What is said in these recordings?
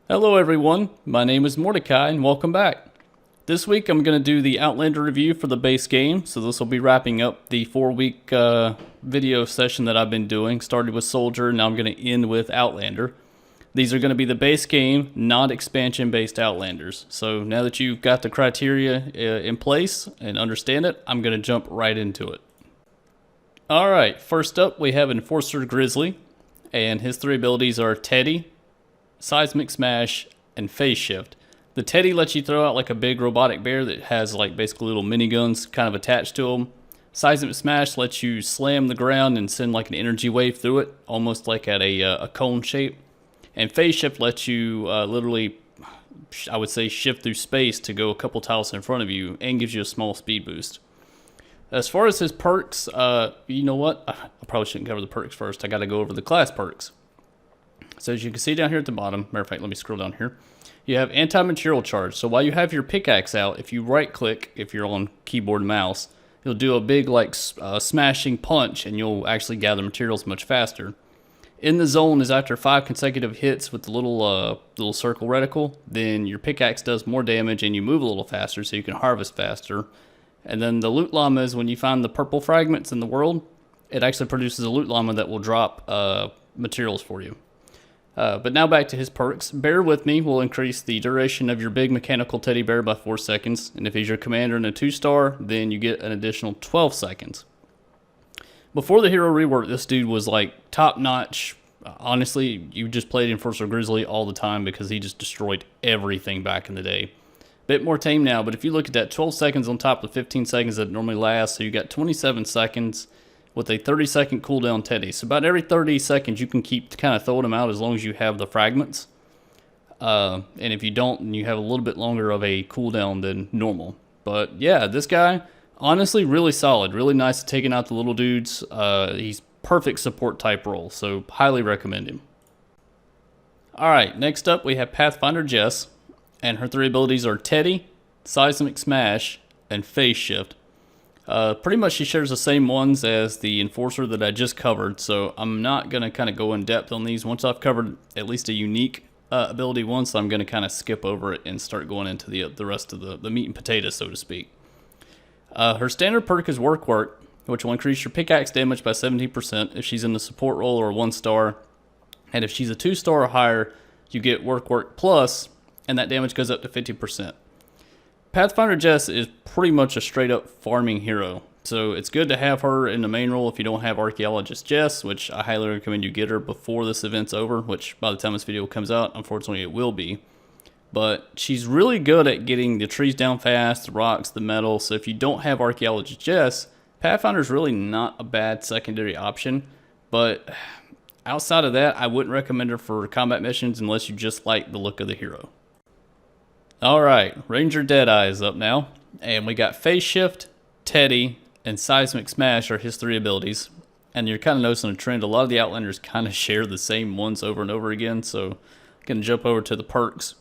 Hello everyone, my name is Mordecai and welcome back. This week I'm going to do the Outlander review for the base game, so this will be wrapping up the 4-week video session that I've been doing. Started with Soldier, now I'm going to end with Outlander. These are going to be the base game, not expansion based Outlanders. So now that you've got the criteria in place and understand it, I'm going to jump right into it. Alright, first up we have Enforcer Grizzly, and his three abilities are Teddy, Seismic Smash, and Phase Shift. The Teddy lets you throw out like a big robotic bear that has like basically little miniguns kind of attached to him. Seismic Smash lets you slam the ground and send like an energy wave through it, almost like at a cone shape. And Phase Shift lets you literally, I would say, shift through space to go a couple tiles in front of you and gives you a small speed boost. As far as his perks, you know what? I probably shouldn't cover the perks first. I got to go over the class perks. So as you can see down here at the bottom, matter of fact, let me scroll down here. You have anti-material charge. So while you have your pickaxe out, if you right click, if you're on keyboard and mouse, you'll do a big like smashing punch and you'll actually gather materials much faster. In the zone is after 5 consecutive hits with the little circle reticle, then your pickaxe does more damage and you move a little faster so you can harvest faster. And then the loot llama is when you find the purple fragments in the world, it actually produces a loot llama that will drop materials for you. But now back to his perks. Bear With Me will increase the duration of your big mechanical teddy bear by 4 seconds. And if he's your commander in a 2-star, then you get an additional 12 seconds. Before the hero rework, this dude was like top notch. Honestly, you just played Enforcer Grizzly all the time because he just destroyed everything back in the day. Bit more tame now, but if you look at that, 12 seconds on top of the 15 seconds that it normally lasts, so you got 27 seconds. With a 30-second cooldown Teddy. So about every 30 seconds, you can keep kind of throwing them out as long as you have the fragments. And if you don't, then you have a little bit longer of a cooldown than normal. But yeah, this guy, honestly, really solid. Really nice at taking out the little dudes. He's perfect support type role, so highly recommend him. Alright, next up we have Pathfinder Jess. And her three abilities are Teddy, Seismic Smash, and Phase Shift. Pretty much she shares the same ones as the Enforcer that I just covered, so I'm not going to kind of go in depth on these. Once I've covered at least a unique ability once, I'm going to kind of skip over it and start going into the rest of the meat and potatoes, so to speak. Her standard perk is Work, which will increase your pickaxe damage by 17% if she's in the support role or a 1-star. And if she's a 2-star or higher, you get Work Plus, and that damage goes up to 50%. Pathfinder Jess is pretty much a straight up farming hero, so it's good to have her in the main role if you don't have Archaeologist Jess, which I highly recommend you get her before this event's over, which by the time this video comes out, unfortunately it will be. But she's really good at getting the trees down fast, the rocks, the metal, so if you don't have Archaeologist Jess, Pathfinder's really not a bad secondary option, but outside of that, I wouldn't recommend her for combat missions unless you just like the look of the hero. Alright, Ranger Deadeyes up now, and we got Phase Shift, Teddy, and Seismic Smash are his three abilities, and you're kind of noticing a trend. A lot of the Outlanders kind of share the same ones over and over again, so I'm going to jump over to the perks.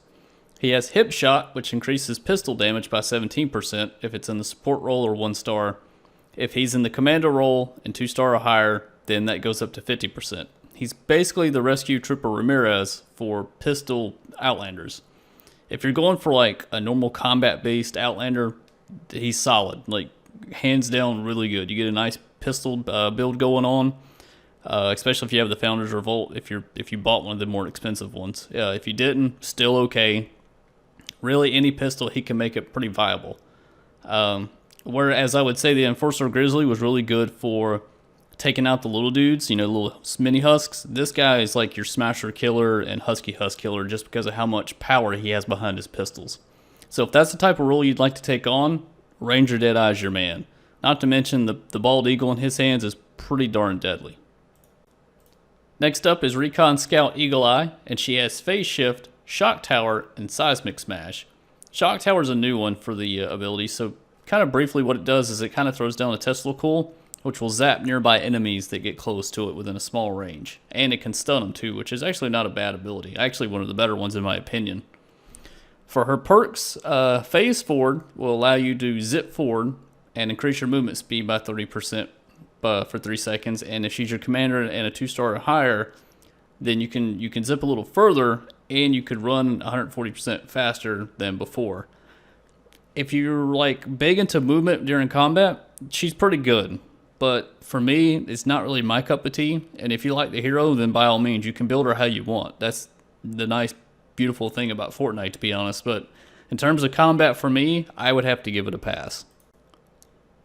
He has Hip Shot, which increases pistol damage by 17% if it's in the support role or 1-star. If he's in the commander role and 2-star or higher, then that goes up to 50%. He's basically the Rescue Trooper Ramirez for pistol Outlanders. If you're going for like a normal combat-based Outlander, he's solid. Like, hands down, really good. You get a nice pistol build going on, especially if you have the Founders Revolt. If you bought one of the more expensive ones, if you didn't, still okay. Really, any pistol he can make it pretty viable. Whereas I would say the Enforcer Grizzly was really good for taking out the little dudes, you know, little mini husks. This guy is like your smasher killer and husky husk killer just because of how much power he has behind his pistols. So if that's the type of role you'd like to take on, Ranger Deadeye is your man. Not to mention the bald eagle in his hands is pretty darn deadly. Next up is Recon Scout Eagle Eye, and she has Phase Shift, Shock Tower, and Seismic Smash. Shock Tower is a new one for the ability, so kind of briefly what it does is it kind of throws down a Tesla coil, which will zap nearby enemies that get close to it within a small range. And it can stun them too, which is actually not a bad ability. Actually one of the better ones in my opinion. For her perks, Phase Forward will allow you to zip forward and increase your movement speed by 30% for 3 seconds. And if she's your commander and a 2-star or higher, then you can zip a little further and you could run 140% faster than before. If you're like big into movement during combat, she's pretty good. But for me, it's not really my cup of tea. And if you like the hero, then by all means, you can build her how you want. That's the nice, beautiful thing about Fortnite, to be honest. But in terms of combat for me, I would have to give it a pass.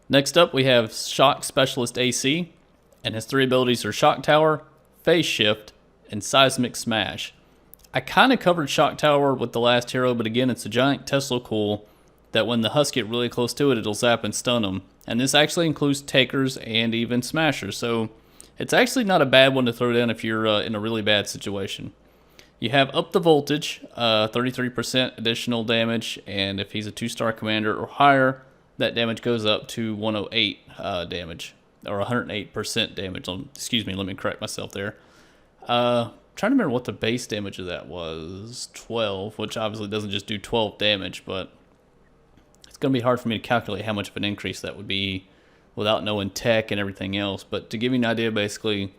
Next up, we have Shock Specialist AC. And his 3 abilities are Shock Tower, Phase Shift, and Seismic Smash. I kind of covered Shock Tower with the last hero, but again, it's a giant Tesla coil that when the Husks get really close to it, it'll zap and stun them. And this actually includes takers and even smashers, so it's actually not a bad one to throw down if you're in a really bad situation. You have Up the Voltage, 33% additional damage, and if he's a 2-star commander or higher, that damage goes up to 108 damage, or 108% damage. Excuse me, let me correct myself there. Trying to remember what the base damage of that was. 12, which obviously doesn't just do 12 damage, but going to be hard for me to calculate how much of an increase that would be without knowing tech and everything else. But to give you an idea, basically,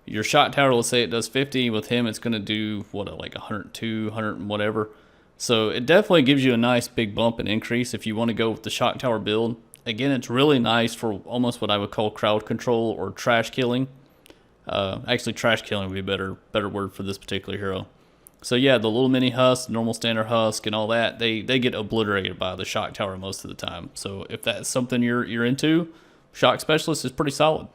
your shot tower, let's say it does 50. With him, it's going to do, like 102, 100 and whatever. So it definitely gives you a nice big bump and increase if you want to go with the shock tower build. Again, it's really nice for almost what I would call crowd control or trash killing. Actually, trash killing would be a better word for this particular hero. So yeah, the little mini husk, normal standard husk, and all that, they get obliterated by the shock tower most of the time. So if that's something you're into, Shock Specialist is pretty solid.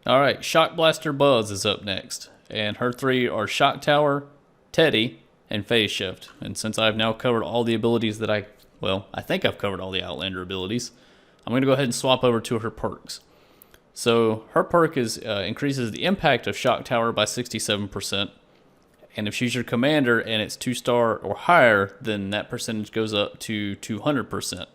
All right, Shock Blaster Buzz is up next, and her 3 are Shock Tower, Teddy, and Phase Shift. And since I've now covered all the abilities that I think I've covered all the Outlander abilities, I'm going to go ahead and swap over to her perks. So her perk is increases the impact of Shock Tower by 67%. And if she's your commander and it's 2-star or higher, then that percentage goes up to 200%.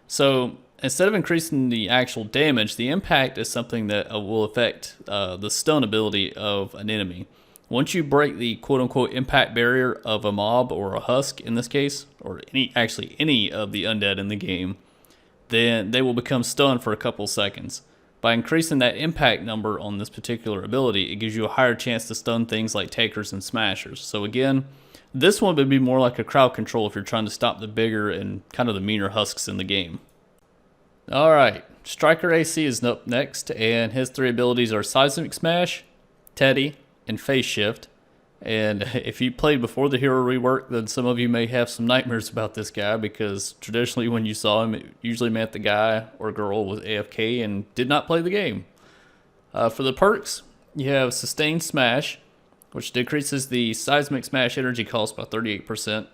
So instead of increasing the actual damage, the impact is something that will affect the stun ability of an enemy. Once you break the quote-unquote impact barrier of a mob or a husk in this case, or any of the undead in the game, then they will become stunned for a couple seconds. By increasing that impact number on this particular ability, it gives you a higher chance to stun things like takers and smashers. So again, this one would be more like a crowd control if you're trying to stop the bigger and kind of the meaner husks in the game. Alright, Striker AC is up next, and his 3 abilities are Seismic Smash, Teddy, and Phase Shift. And if you played before the hero rework, then some of you may have some nightmares about this guy, because traditionally when you saw him, it usually meant the guy or girl was AFK and did not play the game. For the perks, you have Sustained Smash, which decreases the Seismic Smash energy cost by 38%.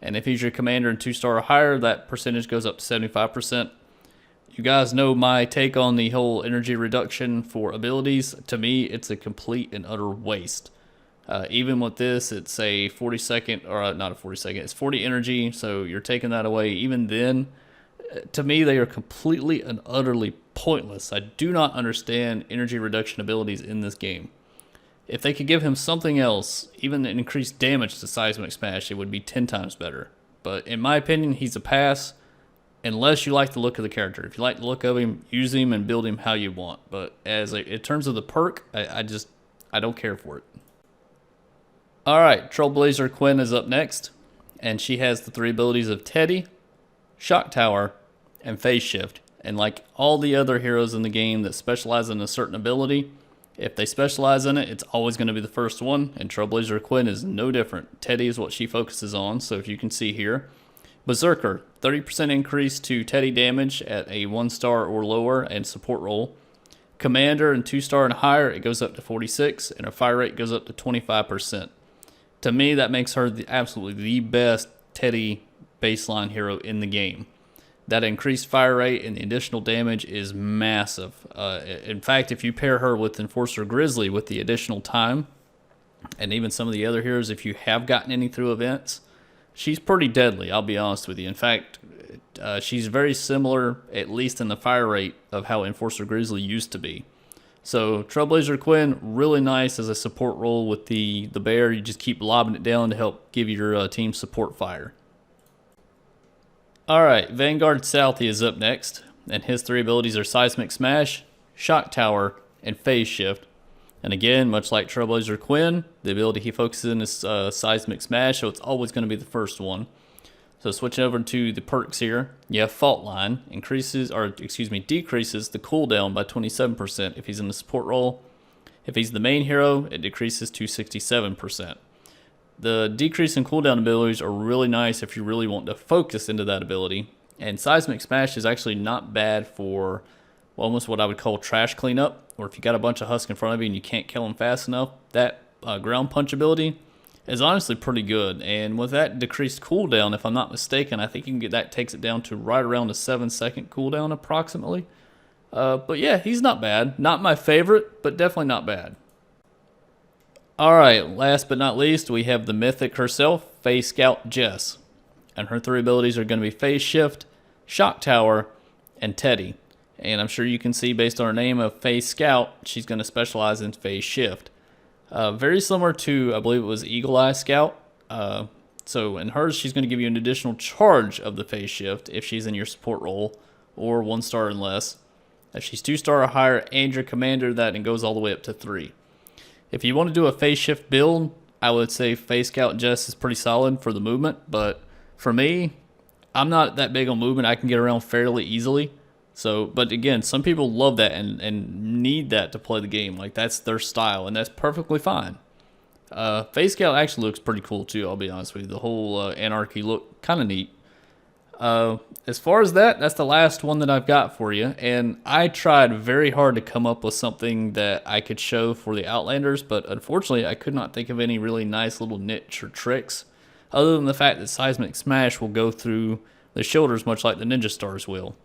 And if he's your commander in 2-star or higher, that percentage goes up to 75%. You guys know my take on the whole energy reduction for abilities. To me, it's a complete and utter waste. Even with this, it's a 40-second, or not a 40-second, it's 40 energy, so you're taking that away. Even then, to me, they are completely and utterly pointless. I do not understand energy reduction abilities in this game. If they could give him something else, even an increased damage to Seismic Smash, it would be 10 times better. But in my opinion, he's a pass, unless you like the look of the character. If you like the look of him, use him and build him how you want. But in terms of the perk, I don't care for it. Alright, Trailblazer Quinn is up next, and she has the 3 abilities of Teddy, Shock Tower, and Phase Shift. And like all the other heroes in the game that specialize in a certain ability, if they specialize in it, it's always going to be the first one, and Trailblazer Quinn is no different. Teddy is what she focuses on, so if you can see here. Berserker, 30% increase to Teddy damage at a 1-star or lower and support role. Commander and 2-star and higher, it goes up to 46, and her fire rate goes up to 25%. To me, that makes her absolutely the best Teddy baseline hero in the game. That increased fire rate and the additional damage is massive. In fact, if you pair her with Enforcer Grizzly with the additional time, and even some of the other heroes, if you have gotten any through events, she's pretty deadly, I'll be honest with you. In fact, she's very similar, at least in the fire rate, of how Enforcer Grizzly used to be. So Trailblazer Quinn, really nice as a support role with the bear. You just keep lobbing it down to help give your team support fire. Alright, Vanguard Southie is up next, and his 3 abilities are Seismic Smash, Shock Tower, and Phase Shift. And again, much like Trailblazer Quinn, the ability he focuses in is Seismic Smash, so it's always going to be the first one. So switching over to the perks here, you have Fault Line, decreases the cooldown by 27% if he's in the support role. If he's the main hero, it decreases to 67%. The decrease in cooldown abilities are really nice if you really want to focus into that ability. And Seismic Smash is actually not bad for almost what I would call trash cleanup, or if you got a bunch of husks in front of you and you can't kill them fast enough. That ground punch ability is honestly pretty good. And with that decreased cooldown, if I'm not mistaken, I think you can get that takes it down to right around a 7-second cooldown approximately. But yeah, he's not bad. Not my favorite, but definitely not bad. Alright, last but not least, we have the mythic herself, Phase Scout Jess. And her 3 abilities are going to be Phase Shift, Shock Tower, and Teddy. And I'm sure you can see based on her name of Phase Scout, she's going to specialize in Phase Shift. Very similar to, I believe it was Eagle Eye Scout. So in hers, she's going to give you an additional charge of the Phase Shift if she's in your support role, or 1 star and less. If she's 2-star or higher and your commander, that and goes all the way up to 3. If you want to do a Phase Shift build, I would say Phase Scout Jess is pretty solid for the movement, but for me, I'm not that big on movement. I can get around fairly easily. So, but again, some people love that and need that to play the game. Like, that's their style, and that's perfectly fine. Phase Scout actually looks pretty cool too, I'll be honest with you. The whole anarchy look kind of neat. As far as that's the last one that I've got for you, and I tried very hard to come up with something that I could show for the Outlanders, but unfortunately I could not think of any really nice little niche or tricks, other than the fact that Seismic Smash will go through the shoulders much like the Ninja Stars will.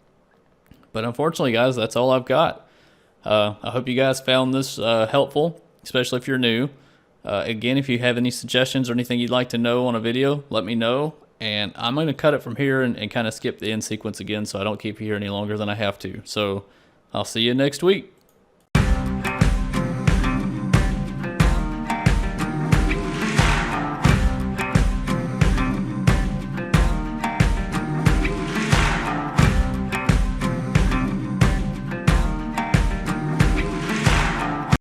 But unfortunately, guys, that's all I've got. I hope you guys found this helpful, especially if you're new. Again, if you have any suggestions or anything you'd like to know on a video, let me know. And I'm going to cut it from here and kind of skip the end sequence again so I don't keep you here any longer than I have to. So I'll see you next week.